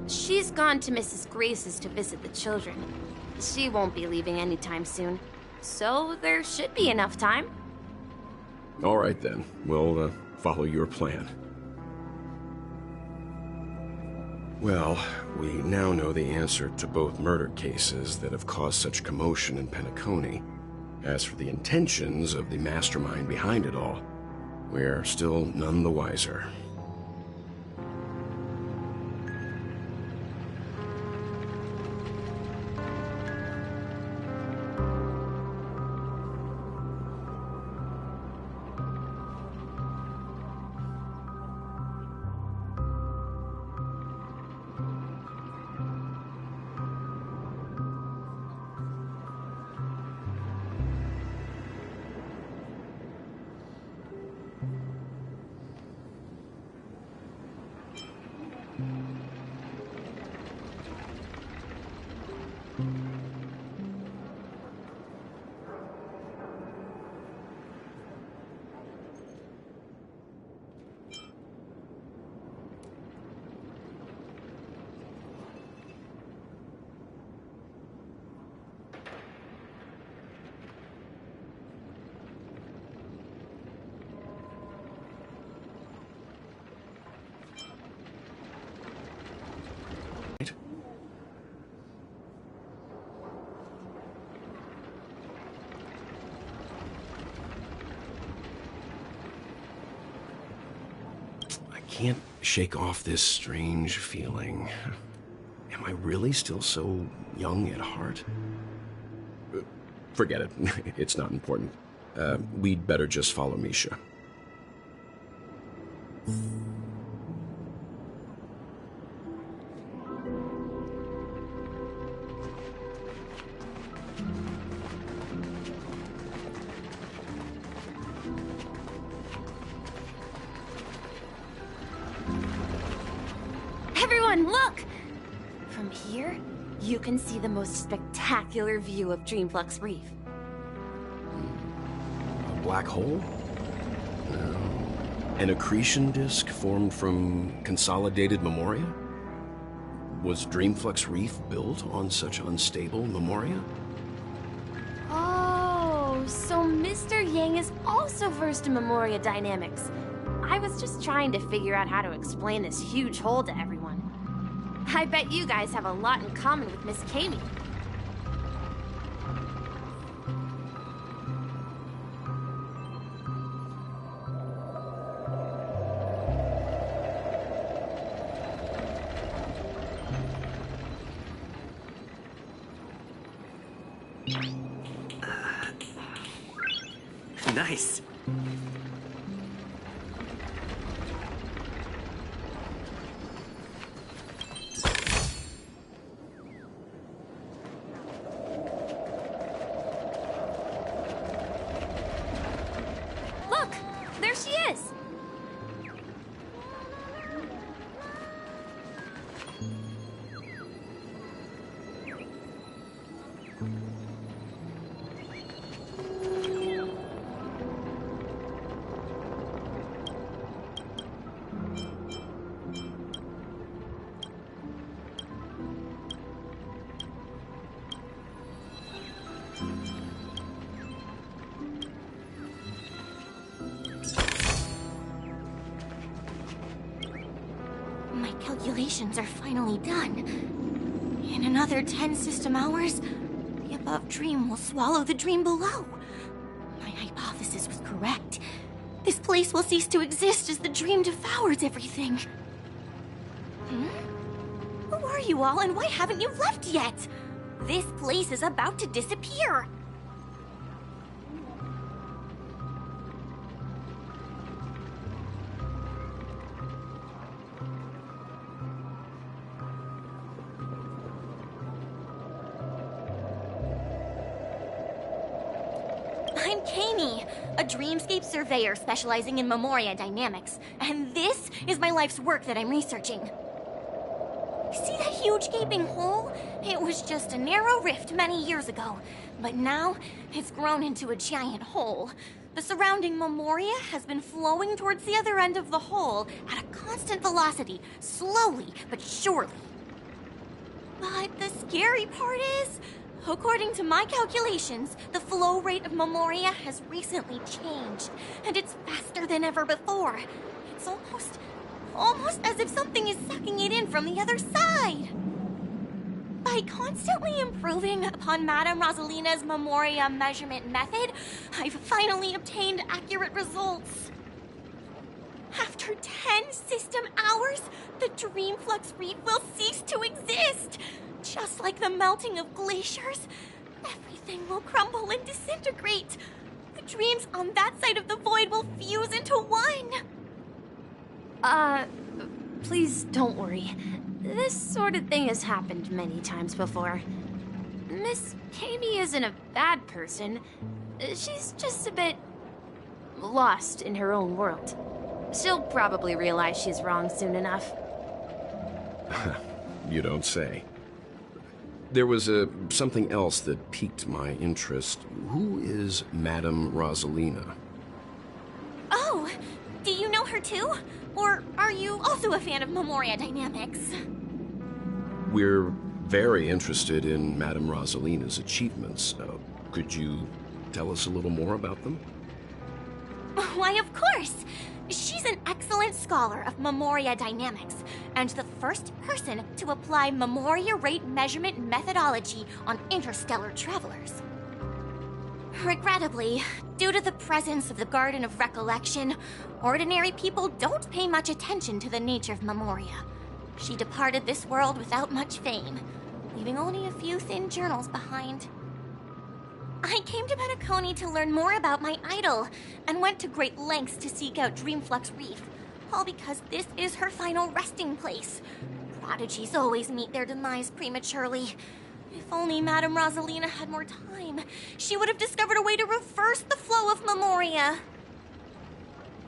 She's gone to Mrs. Grace's to visit the children. She won't be leaving anytime soon, so there should be enough time. All right then, we'll follow your plan. Well, we now know the answer to both murder cases that have caused such commotion in Penacony. As for the intentions of the mastermind behind it all, we're still none the wiser. Can't shake off this strange feeling. Am I really still so young at heart? Forget it. It's not important. We'd better just follow Misha. Look! From here, you can see the most spectacular view of Dreamflux Reef. A black hole? No. An accretion disk formed from consolidated memoria? Was Dreamflux Reef built on such unstable memoria? Oh, so Mr. Yang is also versed in memoria dynamics. I was just trying to figure out how to explain this huge hole to everyone. I bet you guys have a lot in common with Miss Kami. Nice. There she is! Calculations are finally done. In another 10 system hours, the above dream will swallow the dream below. My hypothesis was correct. This place will cease to exist as the dream devours everything. Who are you all, and why haven't you left yet? This place is about to disappear. I'm Kami, a dreamscape surveyor specializing in memoria dynamics, and this is my life's work that I'm researching. See that huge gaping hole? It was just a narrow rift many years ago, but now it's grown into a giant hole. The surrounding Memoria has been flowing towards the other end of the hole at a constant velocity, slowly but surely. But the scary part is, according to my calculations, the flow rate of Memoria has recently changed, and it's faster than ever before. It's almost as if something is sucking it in from the other side. By constantly improving upon Madame Rosalina's Memoria measurement method, I've finally obtained accurate results. After 10 system hours, the Dreamflux Reef will cease to exist. Just like the melting of glaciers, everything will crumble and disintegrate. The dreams on that side of the void will fuse into one. Please don't worry. This sort of thing has happened many times before. Miss Katie isn't a bad person. She's just a bit lost in her own world. She'll probably realize she's wrong soon enough. You don't say. There was something else that piqued my interest. Who is Madame Rosalina? Oh, do you know her too? Or are you also a fan of Memoria Dynamics? We're very interested in Madame Rosalina's achievements. Could you tell us a little more about them? Why, of course! She's an excellent scholar of Memoria Dynamics, and the first person to apply Memoria rate measurement methodology on interstellar travelers. Regrettably, due to the presence of the Garden of Recollection, ordinary people don't pay much attention to the nature of Memoria. She departed this world without much fame, leaving only a few thin journals behind. I came to Penacony to learn more about my idol, and went to great lengths to seek out Dreamflux Reef, all because this is her final resting place. Prodigies always meet their demise prematurely. If only Madame Rosalina had more time, she would have discovered a way to reverse the flow of Memoria.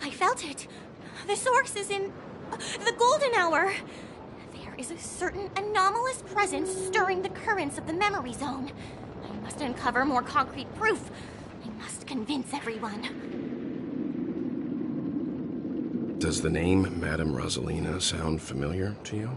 I felt it. The source is in the golden hour. There is a certain anomalous presence stirring the currents of the memory zone. I must uncover more concrete proof. I must convince everyone. Does the name Madame Rosalina sound familiar to you?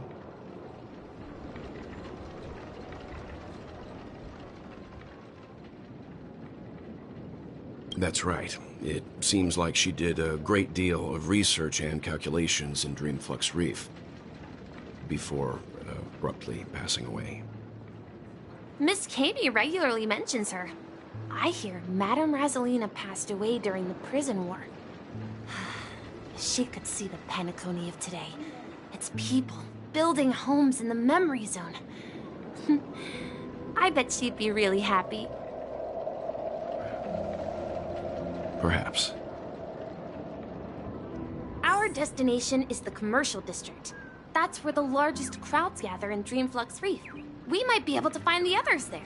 That's right. It seems like she did a great deal of research and calculations in Dreamflux Reef before abruptly passing away. Miss Katie regularly mentions her. I hear Madame Rosalina passed away during the prison war. She could see the Penacony of today. Its people building homes in the memory zone. I bet she'd be really happy. Perhaps. Our destination is the commercial district. That's where the largest crowds gather in Dreamflux Reef. We might be able to find the others there.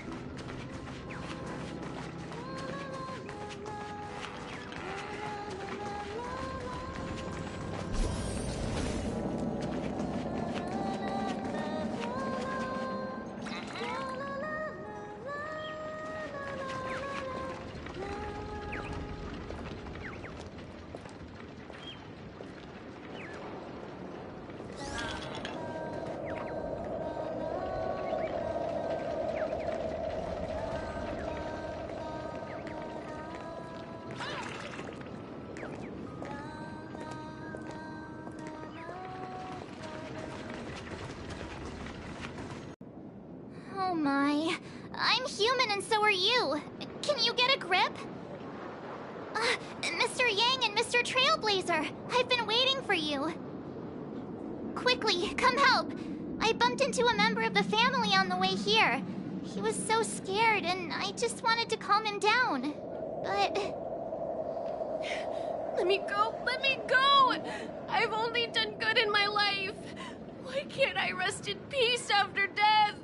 Oh my. I'm human and so are you. Can you get a grip? Mr. Yang and Mr. Trailblazer, I've been waiting for you. Quickly, come help. I bumped into a member of the family on the way here. He was so scared and I just wanted to calm him down. But... Let me go! Let me go! I've only done good in my life. Why can't I rest in peace after death?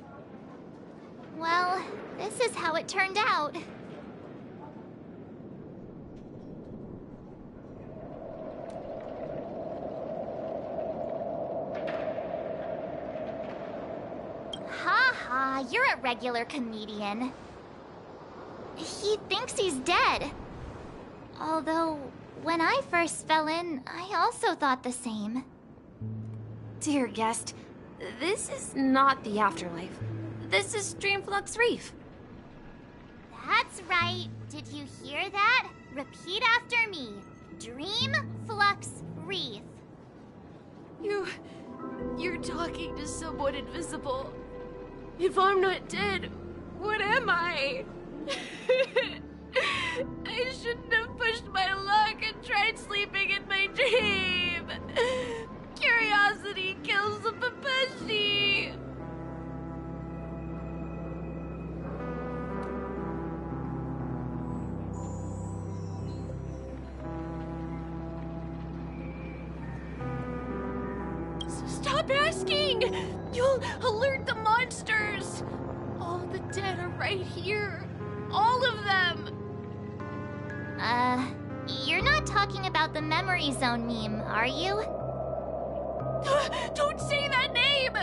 Well, this is how it turned out. Ah, you're a regular comedian. He thinks he's dead. Although, when I first fell in, I also thought the same. Dear guest, this is not the afterlife. This is Dreamflux Reef. That's right. Did you hear that? Repeat after me. Dreamflux Reef. You're talking to someone invisible. If I'm not dead, what am I? I shouldn't have pushed my luck and tried sleeping in my dream. Curiosity kills the papashi. Stop asking! You'll alert the monsters! All the dead are right here. All of them! You're not talking about the memory zone meme, are you? Don't say that name!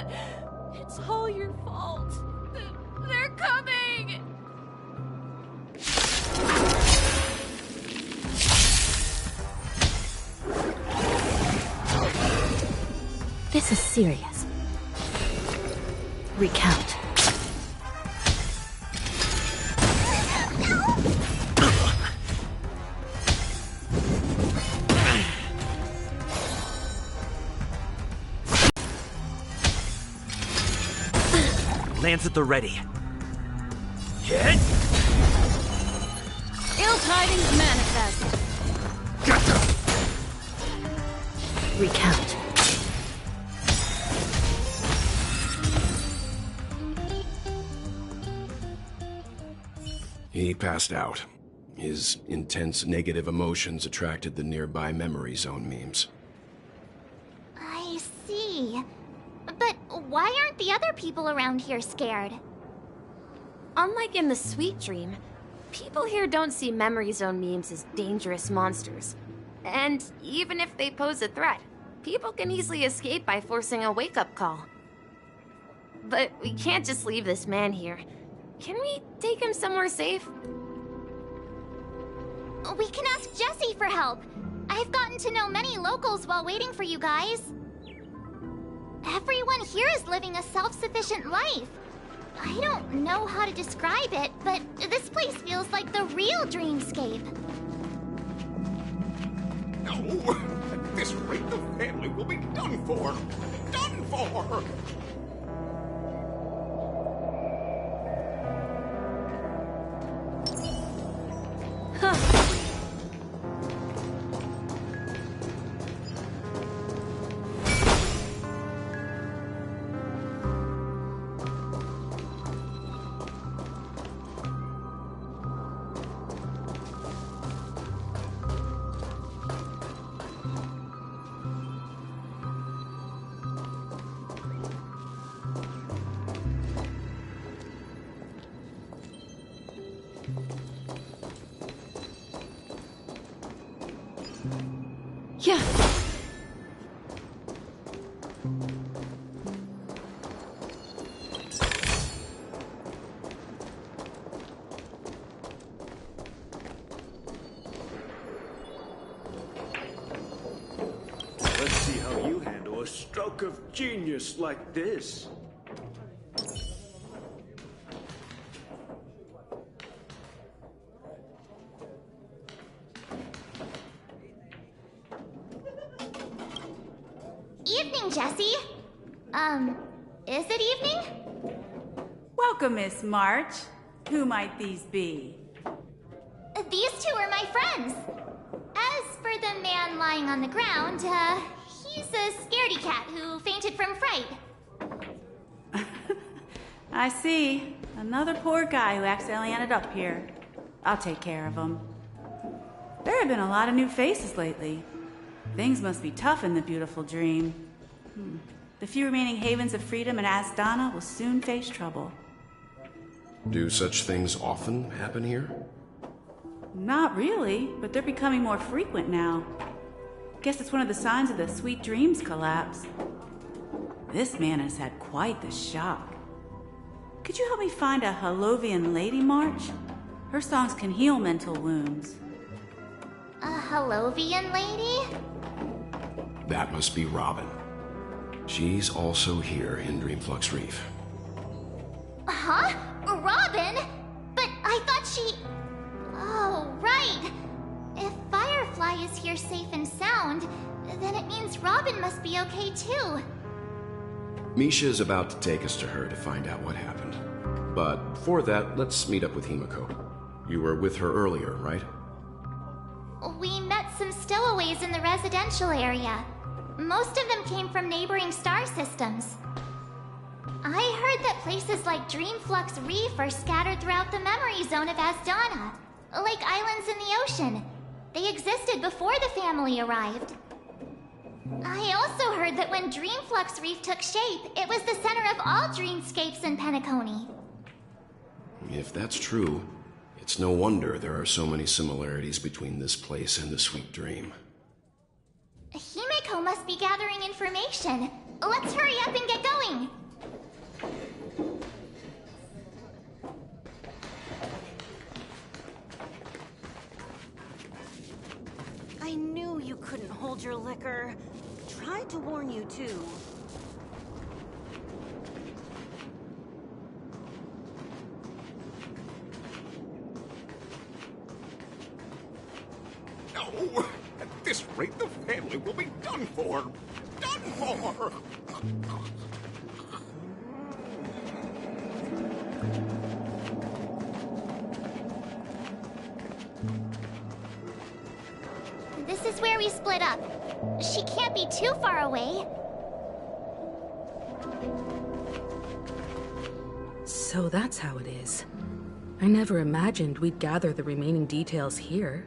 It's all your fault. They're coming! This is serious. Recount. Lance at the ready. Hit! Ill tidings manifest. Recount. He passed out. His intense negative emotions attracted the nearby memory zone memes. I see. But why aren't the other people around here scared? Unlike in the Sweet Dream, people here don't see memory zone memes as dangerous monsters. And even if they pose a threat, people can easily escape by forcing a wake-up call. But we can't just leave this man here. Can we take him somewhere safe? We can ask Jessie for help. I've gotten to know many locals while waiting for you guys. Everyone here is living a self-sufficient life. I don't know how to describe it, but this place feels like the real dreamscape. No! At this rate, the family will be done for! Done for! Yeah. Let's see how you handle a stroke of genius like this. Evening, Jessie. Is it evening? Welcome, Miss March. Who might these be? These two are my friends. As for the man lying on the ground, he's a scaredy cat who fainted from fright. I see. Another poor guy who accidentally ended up here. I'll take care of him. There have been a lot of new faces lately. Things must be tough in the beautiful dream. The few remaining havens of freedom in Asdana will soon face trouble. Do such things often happen here? Not really, but they're becoming more frequent now. Guess it's one of the signs of the Sweet Dreams collapse. This man has had quite the shock. Could you help me find a Halovian lady march? Her songs can heal mental wounds. A Halovian lady? That must be Robin. She's also here in Dreamflux Reef. Huh? Robin? But I thought she... Oh, right. If Firefly is here safe and sound, then it means Robin must be okay too. Misha is about to take us to her to find out what happened. But before that, let's meet up with Himiko. You were with her earlier, right? We met some stowaways in the residential area. Most of them came from neighboring star systems. I heard that places like Dreamflux Reef are scattered throughout the memory zone of Asdana, like islands in the ocean. They existed before the family arrived. I also heard that when Dreamflux Reef took shape, it was the center of all dreamscapes in Penacony. If that's true, it's no wonder there are so many similarities between this place and the Sweet Dream. Himiko must be gathering information. Let's hurry up and get going. I knew you couldn't hold your liquor. Tried to warn you too. No! At this rate, the family will be done for! Done for! This is where we split up. She can't be too far away. So that's how it is. I never imagined we'd gather the remaining details here.